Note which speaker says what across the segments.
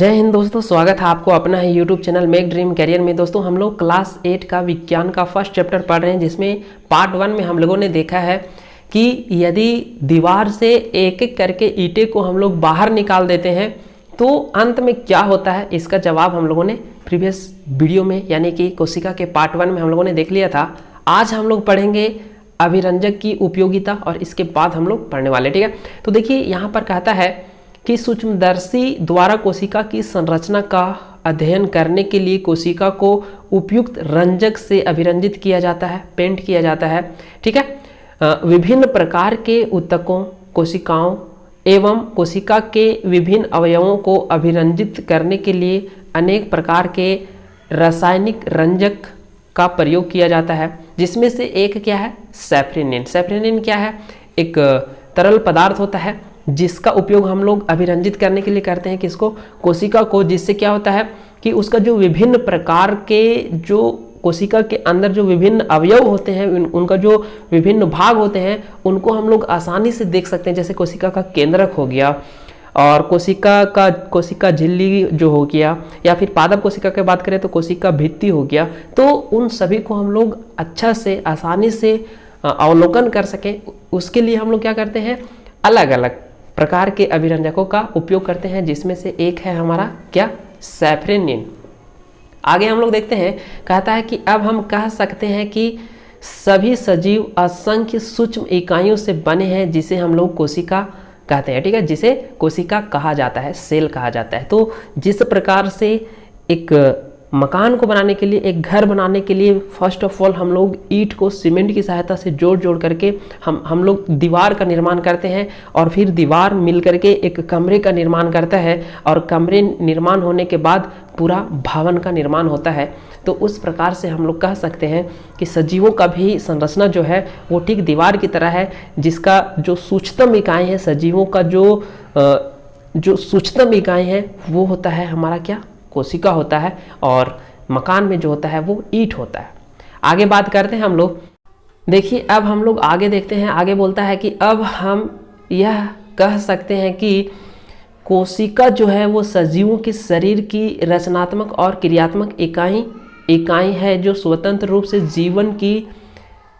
Speaker 1: जय हिंद दोस्तों, स्वागत है आपको अपना ही YouTube channel Make Dream Career में। दोस्तों हम लोग क्लास 8 का विज्ञान का फर्स्ट चैप्टर पढ़ रहे हैं, जिसमें पार्ट 1 में हम लोगों ने देखा है कि यदि दीवार से एक एक करके ईंटें को हम लोग बाहर निकाल देते हैं तो अंत में क्या होता है, इसका जवाब हम लोगों ने प्रीवियस वीडियो में यानी कि कोशिका के पार्ट 1 में हम लोगों ने देख लिया था। आज हम लोग पढ़ेंगे अभिरंजक की उपयोगिता और इसके बाद हम लोग पढ़ने वाले, ठीक है। तो देखिए यहाँ पर कहता है कि सूक्ष्मदर्शी द्वारा कोशिका की संरचना का अध्ययन करने के लिए कोशिका को उपयुक्त रंजक से अभिरंजित किया जाता है, पेंट किया जाता है, ठीक है। विभिन्न प्रकार के ऊतकों, कोशिकाओं एवं कोशिका के विभिन्न अवयवों को अभिरंजित करने के लिए अनेक प्रकार के रासायनिक रंजक का प्रयोग किया जाता है, जिसमें से एक क्या है, सैफ्रेनिन। सैफ्रेनिन क्या है, एक तरल पदार्थ होता है जिसका उपयोग हम लोग अभिरंजित करने के लिए करते हैं, किसको, कोशिका को, जिससे क्या होता है कि उसका जो विभिन्न प्रकार के जो कोशिका के अंदर जो विभिन्न अवयव होते हैं, उनका जो विभिन्न भाग होते हैं, उनको हम लोग आसानी से देख सकते हैं। जैसे कोशिका का केंद्रक हो गया और कोशिका झिल्ली जो हो गया, या फिर पादप कोशिका की बात करें तो कोशिका भित्ति हो गया। तो उन सभी को हम लोग अच्छा से आसानी से अवलोकन कर सकें, उसके लिए हम लोग क्या करते हैं, अलग अलग प्रकार के अभिरंजकों का उपयोग करते हैं, जिसमें से एक है हमारा क्या, सैफ्रेनिन। आगे हम लोग देखते हैं, कहता है कि अब हम कह सकते हैं कि सभी सजीव असंख्य सूक्ष्म इकाइयों से बने हैं, जिसे हम लोग कोशिका कहते हैं, ठीक है, जिसे कोशिका कहा जाता है, सेल कहा जाता है। तो जिस प्रकार से एक मकान को बनाने के लिए, एक घर बनाने के लिए फर्स्ट ऑफ ऑल हम लोग ईंट को सीमेंट की सहायता से जोड़ करके हम लोग दीवार का निर्माण करते हैं, और फिर दीवार मिल करके एक कमरे का निर्माण करता है, और कमरे निर्माण होने के बाद पूरा भवन का निर्माण होता है। तो उस प्रकार से हम लोग कह सकते हैं कि सजीवों का भी संरचना जो है वो ठीक दीवार की तरह है, जिसका जो सूक्ष्मतम इकाई है, सजीवों का जो सूक्ष्मतम इकाई है वो होता है हमारा क्या, कोशिका होता है, और मकान में जो होता है वो ईंट होता है। आगे बात करते हैं हम लोग। देखिए अब हम लोग आगे देखते हैं, आगे बोलता है कि अब हम यह कह सकते हैं कि कोशिका जो है वो सजीवों के शरीर की रचनात्मक और क्रियात्मक इकाई है, जो स्वतंत्र रूप से जीवन की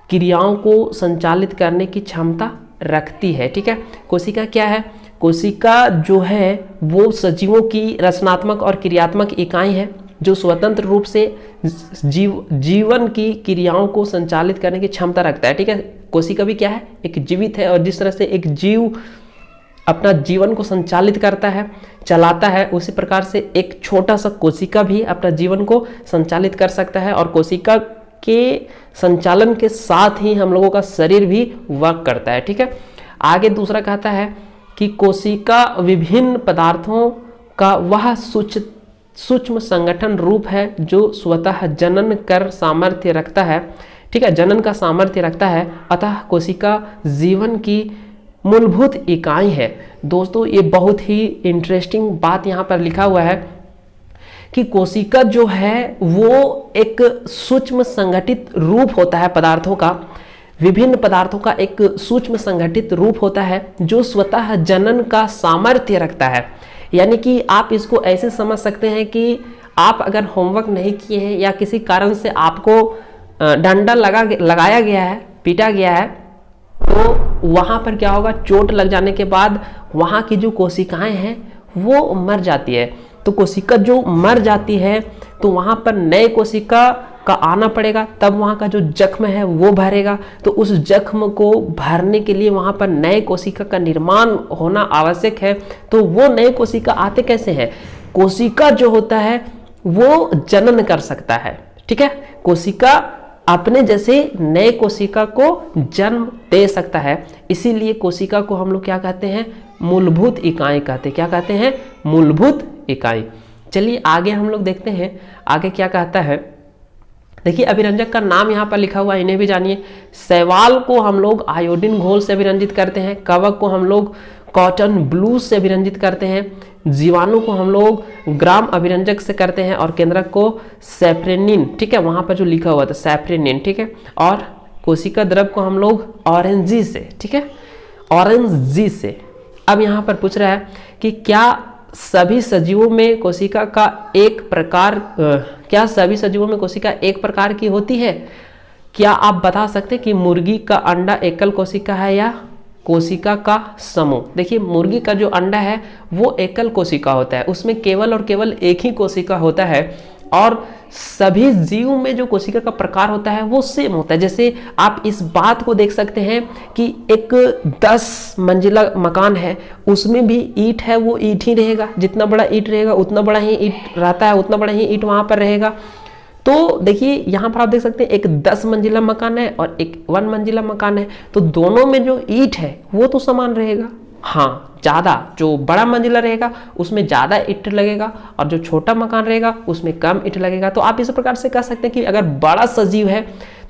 Speaker 1: क्रियाओं को संचालित करने की क्षमता रखती है, ठीक है। कोशिका क्या है, कोशिका जो है वो सजीवों की रचनात्मक और क्रियात्मक इकाई है, जो स्वतंत्र रूप से जीवन की क्रियाओं को संचालित करने की क्षमता रखता है, ठीक है। कोशिका भी क्या है, एक जीवित है, और जिस तरह से एक जीव अपना जीवन को संचालित करता है, चलाता है, उसी प्रकार से एक छोटा सा कोशिका भी अपना जीवन को संचालित कर सकता है, और कोशिका के संचालन के साथ ही हम लोगों का शरीर भी वर्क करता है, ठीक है। आगे दूसरा कहता है कि कोशिका विभिन्न पदार्थों का वह सूक्ष्म संगठन रूप है, जो स्वतः जनन कर सामर्थ्य रखता है, ठीक है, जनन का सामर्थ्य रखता है। अतः कोशिका जीवन की मूलभूत इकाई है। दोस्तों ये बहुत ही इंटरेस्टिंग बात यहाँ पर लिखा हुआ है कि कोशिका जो है वो एक सूक्ष्म संगठित रूप होता है पदार्थों का, विभिन्न पदार्थों का एक सूक्ष्म संगठित रूप होता है, जो स्वतः जनन का सामर्थ्य रखता है। यानी कि आप इसको ऐसे समझ सकते हैं कि आप अगर होमवर्क नहीं किए हैं, या किसी कारण से आपको डंडा लगाया गया है, पीटा गया है, तो वहाँ पर क्या होगा, चोट लग जाने के बाद वहाँ की जो कोशिकाएं हैं वो मर जाती है। तो कोशिका जो मर जाती है तो वहाँ पर नए कोशिका का आना पड़ेगा, तब वहाँ का जो जख्म है वो भरेगा। तो उस जख्म को भरने के लिए वहाँ पर नए कोशिका का निर्माण होना आवश्यक है। तो वो नए कोशिका आते कैसे हैं, कोशिका जो होता है वो जनन कर सकता है, ठीक है। कोशिका अपने जैसे नए कोशिका को जन्म दे सकता है, इसीलिए कोशिका को हम लोग क्या कहते हैं, मूलभूत इकाई कहते हैं। क्या कहते हैं, मूलभूत इकाई। चलिए आगे हम लोग देखते हैं, आगे क्या कहता है। देखिए अभिरंजक का नाम यहाँ पर लिखा हुआ है, इन्हें भी जानिए। शैवाल को हम लोग आयोडीन घोल से अभिरंजित करते हैं, कवक को हम लोग कॉटन ब्लू से अभिरंजित करते हैं, जीवाणु को हम लोग ग्राम अभिरंजक से करते हैं, और केंद्रक को सैफ्रेनिन, ठीक है, वहाँ पर जो लिखा हुआ था सैफ्रेनिन, ठीक है। और कोशिका द्रव को हम लोग ऑरेंजी से, ठीक है, ऑरेंजी से। अब यहाँ पर पूछ रहा है कि क्या सभी सजीवों में कोशिका का एक प्रकार क्या सभी सजीवों में कोशिका एक प्रकार की होती है? क्या आप बता सकते हैं कि मुर्गी का अंडा एकल कोशिका है या कोशिका का समूह? देखिए, मुर्गी का जो अंडा है वो एकल कोशिका होता है, उसमें केवल और केवल एक ही कोशिका होता है, और सभी जीव में जो कोशिका का प्रकार होता है वो सेम होता है। जैसे आप इस बात को देख सकते हैं कि एक 10 मंजिला मकान है, उसमें भी ईंट है, वो ईंट ही रहेगा, जितना बड़ा ईंट रहेगा उतना बड़ा ही ईंट रहता है, उतना बड़ा ही ईंट वहां पर रहेगा। तो देखिए यहाँ पर आप देख सकते हैं एक 10 मंजिला मकान है और एक 1 मंजिला मकान है, तो दोनों में जो ईंट है वो तो समान रहेगा। हाँ, ज़्यादा जो बड़ा मंजिला रहेगा उसमें ज़्यादा ईंट लगेगा और जो छोटा मकान रहेगा उसमें कम ईंट लगेगा। तो आप इस प्रकार से कह सकते हैं कि अगर बड़ा सजीव है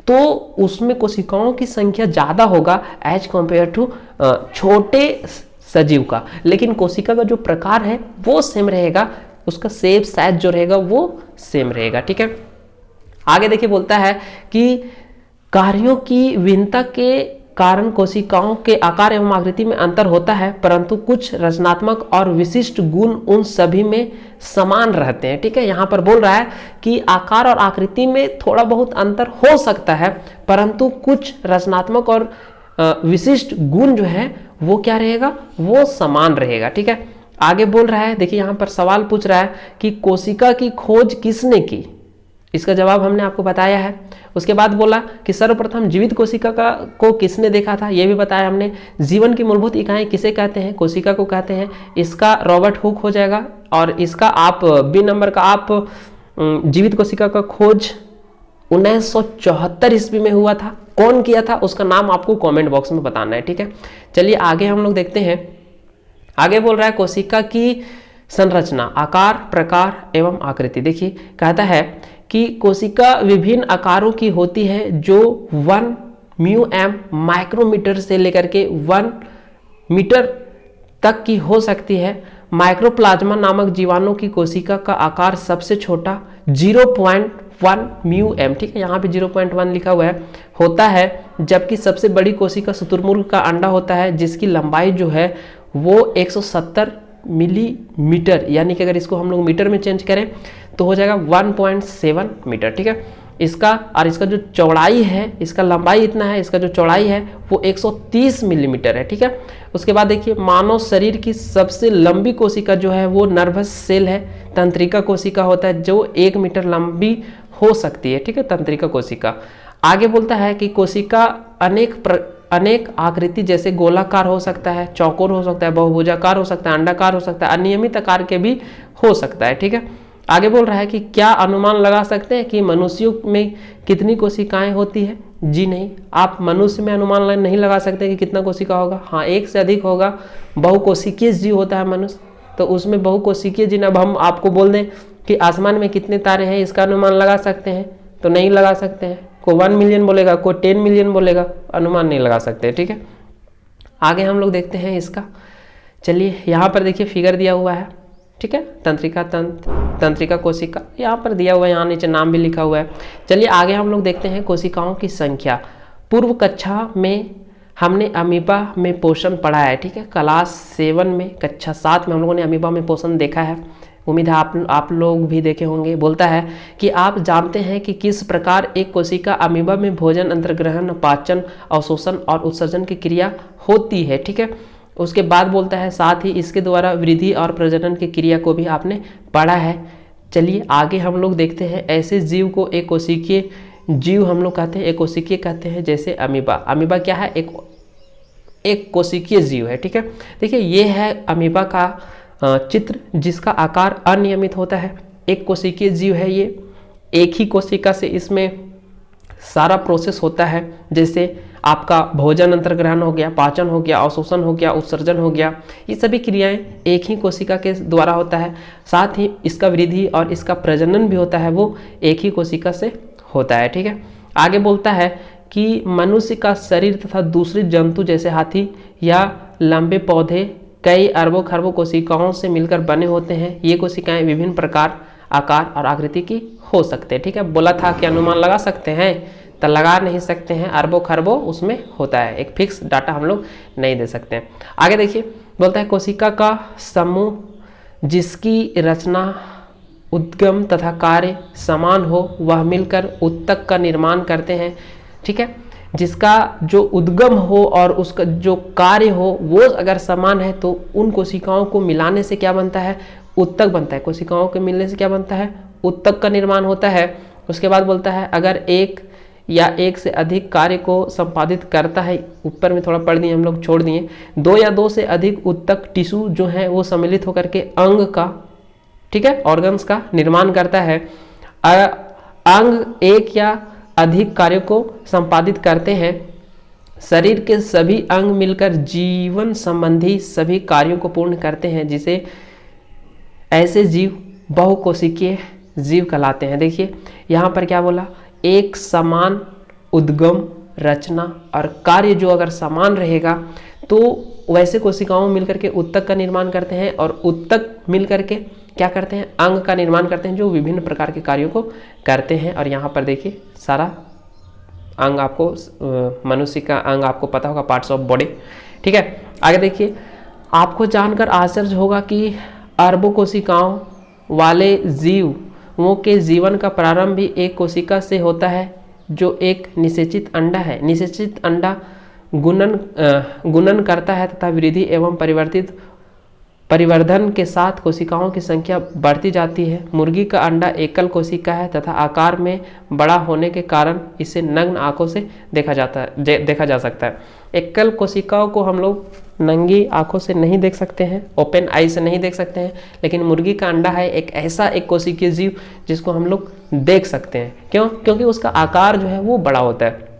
Speaker 1: तो उसमें कोशिकाओं की संख्या ज़्यादा होगा एज कम्पेयर टू छोटे सजीव का, लेकिन कोशिका का जो प्रकार है वो सेम रहेगा, उसका शेप साइज जो रहेगा वो सेम रहेगा। ठीक है, आगे देखिए बोलता है कि कार्यों की भिन्नता के कारण कोशिकाओं के आकार एवं आकृति में अंतर होता है, परंतु कुछ रचनात्मक और विशिष्ट गुण उन सभी में समान रहते हैं। ठीक है, यहाँ पर बोल रहा है कि आकार और आकृति में थोड़ा बहुत अंतर हो सकता है, परंतु कुछ रचनात्मक और विशिष्ट गुण जो है वो क्या रहेगा, वो समान रहेगा। ठीक है, आगे बोल रहा है, देखिए यहाँ पर सवाल पूछ रहा है कि कोशिका की खोज किसने की? इसका जवाब हमने आपको बताया है। उसके बाद बोला कि सर्वप्रथम जीवित कोशिका को किसने देखा था, यह भी बताया हमने। जीवन की मूलभूत इकाई किसे कहते हैं? कोशिका को कहते हैं। इसका रॉबर्ट हुक हो जाएगा, और इसका आप बी नंबर का आप जीवित कोशिका का खोज 1974 ईस्वी में हुआ था। कौन किया था उसका नाम आपको कमेंट बॉक्स में बताना है। ठीक है, चलिए आगे हम लोग देखते हैं। आगे बोल रहा है कोशिका की संरचना, आकार, प्रकार एवं आकृति। देखिए कहता है कि कोशिका विभिन्न आकारों की होती है जो 1 μm माइक्रोमीटर से लेकर के 1 मीटर तक की हो सकती है। माइक्रोप्लाज्मा नामक जीवाणु की कोशिका का आकार सबसे छोटा 0.1 μm, ठीक है, यहाँ पे 0.1 लिखा हुआ है, होता है, जबकि सबसे बड़ी कोशिका शुतुरमुर्ग का अंडा होता है जिसकी लंबाई जो है वो 170 मिलीमीटर, यानी कि अगर इसको हम लोग मीटर में चेंज करें तो हो जाएगा 1.7 मीटर। ठीक है, इसका और इसका जो चौड़ाई है, इसका लंबाई इतना है, इसका जो चौड़ाई है वो 130 मिलीमीटर है। ठीक है, उसके बाद देखिए मानव शरीर की सबसे लंबी कोशिका जो है वो नर्वस सेल है, तंत्रिका कोशिका होता है जो 1 मीटर लंबी हो सकती है। ठीक है, तंत्रिका कोशिका। आगे बोलता है कि कोशिका अनेक आकृति जैसे गोलाकार हो सकता है, चौकोर हो सकता है, बहुभुजाकार हो सकता है, अंडाकार हो सकता है, अनियमित आकार के भी हो सकता है। ठीक है, आगे बोल रहा है कि क्या अनुमान लगा सकते हैं कि मनुष्यों में कितनी कोशिकाएं होती है? जी नहीं, आप मनुष्य में अनुमान नहीं लगा सकते कि कितना कोशिका होगा। हाँ, एक से अधिक होगा। बहुकोशिकीय जीव होता है मनुष्य, तो उसमें बहुकोशिकीय जीव। अब हम आपको बोल दें कि आसमान में कितने तारे हैं, इसका अनुमान लगा सकते हैं? तो नहीं लगा सकते हैं। कोई 1 मिलियन बोलेगा, कोई 10 मिलियन बोलेगा, अनुमान नहीं लगा सकते। ठीक है, आगे हम लोग देखते हैं इसका। चलिए यहाँ पर देखिए फिगर दिया हुआ है। ठीक है, तंत्रिका कोशिका यहाँ पर दिया हुआ है, यहाँ नीचे नाम भी लिखा हुआ है। चलिए आगे हम लोग देखते हैं कोशिकाओं की संख्या। पूर्व कक्षा में हमने अमीबा में पोषण पढ़ा है। ठीक है, क्लास 7 में, कक्षा 7 में हम लोगों ने अमीबा में पोषण देखा है। उम्मीद है आप लोग भी देखे होंगे। बोलता है कि आप जानते हैं कि किस प्रकार एक कोशिका अमीबा में भोजन, अंतर्ग्रहण, पाचन, अवशोषण और उत्सर्जन की क्रिया होती है। ठीक है, उसके बाद बोलता है साथ ही इसके द्वारा वृद्धि और प्रजनन की क्रिया को भी आपने पढ़ा है। चलिए आगे हम लोग देखते हैं। ऐसे जीव को एक कोशिकीय जीव हम लोग कहते हैं, एक कोशिकीय कहते हैं, जैसे अमीबा। अमीबा क्या है? एक कोशिकीय जीव है। ठीक है, देखिए ये है अमीबा का चित्र, जिसका आकार अनियमित होता है। एक कोशिकीय जीव है ये, एक ही कोशिका से इसमें सारा प्रोसेस होता है, जैसे आपका भोजन अंतर्ग्रहण हो गया, पाचन हो गया, अवशोषण हो गया, उत्सर्जन हो गया, ये सभी क्रियाएं एक ही कोशिका के द्वारा होता है। साथ ही इसका वृद्धि और इसका प्रजनन भी होता है, वो एक ही कोशिका से होता है। ठीक है, आगे बोलता है कि मनुष्य का शरीर तथा दूसरे जंतु जैसे हाथी या लंबे पौधे कई अरबों खरबों कोशिकाओं से मिलकर बने होते हैं। ये कोशिकाएं विभिन्न प्रकार, आकार और आकृति की हो सकते हैं। ठीक है, बोला था कि अनुमान लगा सकते हैं, तो लगा नहीं सकते हैं। अरबों खरबों उसमें होता है, एक फिक्स डाटा हम लोग नहीं दे सकते हैं। आगे देखिए, बोलता है कोशिका का समूह जिसकी रचना, उद्गम तथा कार्य समान हो वह मिलकर उत्तक का निर्माण करते हैं। ठीक है, जिसका जो उद्गम हो और उसका जो कार्य हो वो अगर समान है तो उन कोशिकाओं को मिलाने से क्या बनता है, उत्तक बनता है। कोशिकाओं के मिलने से क्या बनता है, उत्तक का निर्माण होता है। उसके बाद बोलता है अगर एक या एक से अधिक कार्य को संपादित करता है, ऊपर में थोड़ा पढ़ दिए हम लोग, छोड़ दिए, दो या दो से अधिक उत्तक टिश्यू जो है वो सम्मिलित होकर के अंग का, ठीक है, ऑर्गन्स का निर्माण करता है। अंग एक या अधिक कार्यों को संपादित करते हैं। शरीर के सभी अंग मिलकर जीवन संबंधी सभी कार्यों को पूर्ण करते हैं, जिसे ऐसे जीव बहुकोशिकीय जीव कहलाते हैं। देखिए यहाँ पर क्या बोला, एक समान उद्गम, रचना और कार्य जो अगर समान रहेगा तो वैसे कोशिकाओं मिलकर के उत्तक का निर्माण करते हैं, और उत्तक मिलकर के क्या करते हैं, अंग का निर्माण करते हैं जो विभिन्न प्रकार के कार्यों को करते हैं। और यहाँ पर देखिए सारा अंग आपको, मनुष्य का अंग आपको पता होगा, पार्ट्स ऑफ बॉडी। ठीक है, आगे देखिए, आपको जानकर आश्चर्य होगा कि अरबों कोशिकाओं वाले जीवों के जीवन का प्रारंभ भी एक कोशिका से होता है, जो एक निषेचित अंडा है। निषेचित अंडा गुणन करता है तथा वृद्धि एवं परिवर्धन के साथ कोशिकाओं की संख्या बढ़ती जाती है। मुर्गी का अंडा एकल कोशिका है तथा आकार में बड़ा होने के कारण इसे नग्न आंखों से देखा जा सकता है। एकल कोशिकाओं को हम लोग नंगी आंखों से नहीं देख सकते हैं, ओपन आई से नहीं देख सकते हैं, लेकिन मुर्गी का अंडा है एक ऐसा एक कोशिकीय जीव जिसको हम लोग देख सकते हैं। क्यों? क्योंकि उसका आकार जो है वो बड़ा होता है।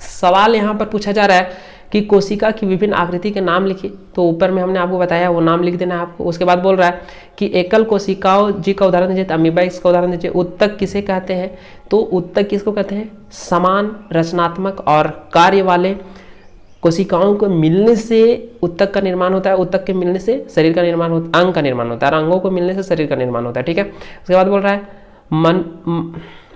Speaker 1: सवाल यहाँ पर पूछा जा रहा है कि कोशिका की विभिन्न आकृति के नाम लिखिए, तो ऊपर में हमने आपको बताया वो नाम लिख देना है आपको। उसके बाद बोल रहा है कि एकल कोशिकाओं जी का उदाहरण दीजिए, अमीबा इसका उदाहरण दीजिए। उत्तक किसे कहते हैं, तो उत्तक किसको कहते हैं, समान रचनात्मक और कार्य वाले कोशिकाओं को मिलने से उत्तक का निर्माण होता है। उत्तक के मिलने से शरीर का निर्माण होता है, अंग का निर्माण होता है, और अंगों को मिलने से शरीर का निर्माण होता है। ठीक है, उसके बाद बोल रहा है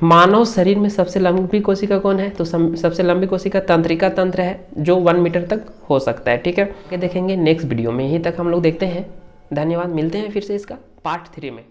Speaker 1: मानव शरीर में सबसे लंबी कोशिका कौन है, तो सबसे लंबी कोशिका तंत्रिका तंत्र है, जो 1 मीटर तक हो सकता है। ठीक है, देखेंगे नेक्स्ट वीडियो में। यहीं तक हम लोग देखते हैं। धन्यवाद, मिलते हैं फिर से इसका पार्ट 3 में।